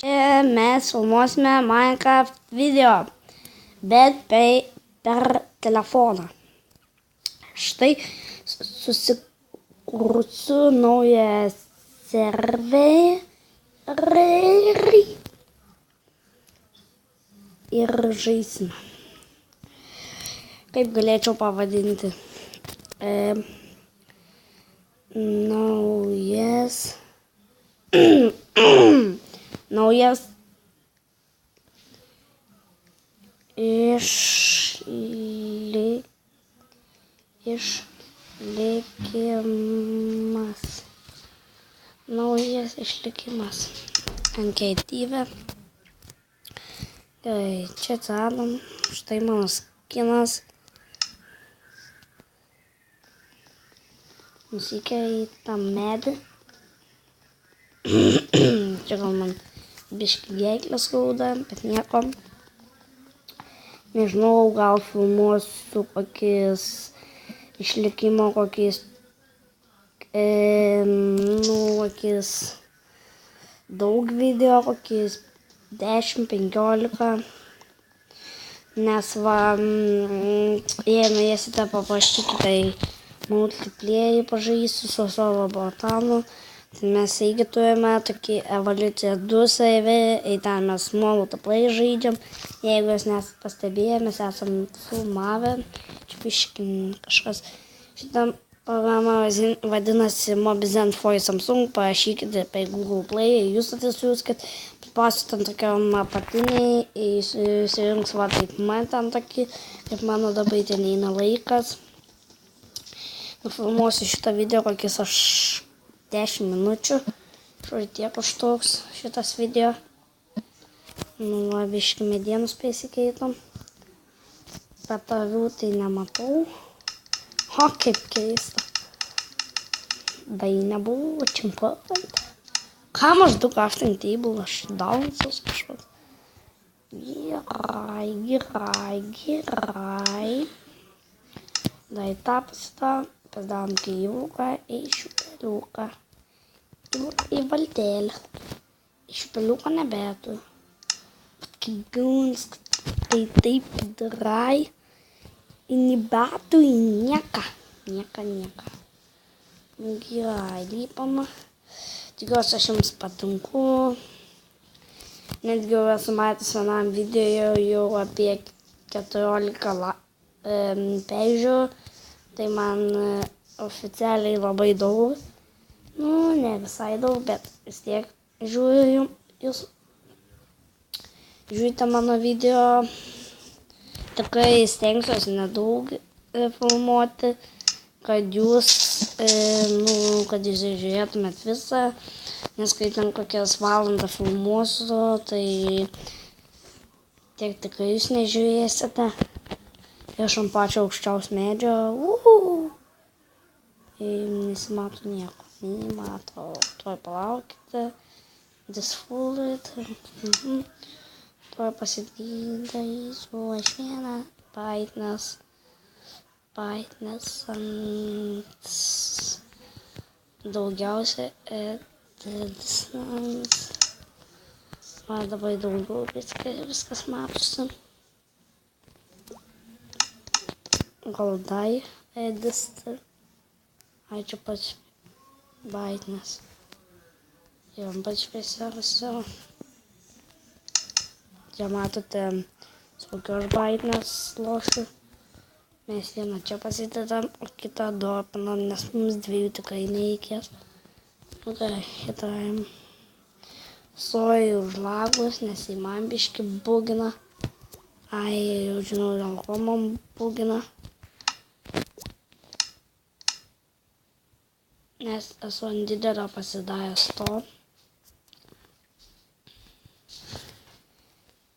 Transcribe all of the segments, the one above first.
Mes filmuosime Minecraft video, bet per telefoną. Štai susikursiu naują serverį ir žaisim. Kaip galėčiau pavadinti? Naujas išlikimas. Naujas išlikimas. Ankeityvė. Gerai, čia atradom. Štai mano skinas. Nusikė į tą medį. Čia gal man biškį gerklę skauda, bet nieko. Nežinau, gal filmuosiu kokiais išlikimo, kokiais daug video, kokiais 10-15. Nes va, jei norėsite paprašyti, tai multiplayerį pažaisiu su savo botanu. Tai mes irgi turime tokį Evoliucija 2 serverį, ten mes multiplayer žaidžiam. Jeigu jūs nesat pastebėję, mes esam filmavę. Čia biškį kažkas. Šitą programą vadinasi Mobizen for Samsung. Parašykite per Google Play, jūs atsisiųskit. Paspauskit ant tokiam apatiniai, įsirinks va taip man ten tokį, kaip mano dabar ten eina laikas. Nufilmuosiu šitą video kokius 10 minučių. Štai tiek užtruks šitas video. Va, biškį medienos pasikeitom. Bet avių tai nematau. O, kaip keista. Bai nebuvo čimpuojant. Kam aš du crafting table, aš daunsas kažkas. Gerai. Dar tą pasidarom. Pasidarom gyvuką ir šiupeliuką. Į valtelę. Šiupeliuką nebeturiu. Atkigunsk. Tai taip darai. Nebeturiu nieką. Nieka. Gerai, lipama. Tikiuosi aš jums patinku. Netgi esu matęs vienam video jau apie 14 peržiūrų. Tai man oficialiai labai daug. Ne visai daug, bet vis tiek žiūriu jūs. Žiūrite mano video. Tikrai stengsiuosi nedaug filmuoti, kad jūs žiūrėtumėt visą. Nes kai ten kokias valandą filmuosiu, tai tiek tikrai jūs nežiūrėsite. Iš ant pačio aukščiaus medžio. Nesimato nieko. Nesimato. Tuoj palaukite. Disfulit. Tuoj pasidarysiu aš vieną. Baitnes ant daugiausia edisans. Va, dabar daugiau viskas matosi. Gal dai edisti. Ai, čia pats baitnes. Jau pats šviesiausia. Čia matote, su kokios baitnes lošiu. Mes vieną čia pasidedam, o kitą dopinam, nes mums dviejų tikrai nereikės. Gerai, šitą sorry už lagus, nes jį man biškį bugina. Ai, jau žinau, dėl ko man bugina. Nes esu ant didelio pasidaręs to.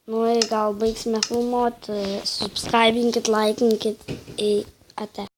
Ir gal baigsime filmuoti. Subscribinkit, laikinkit. Ate.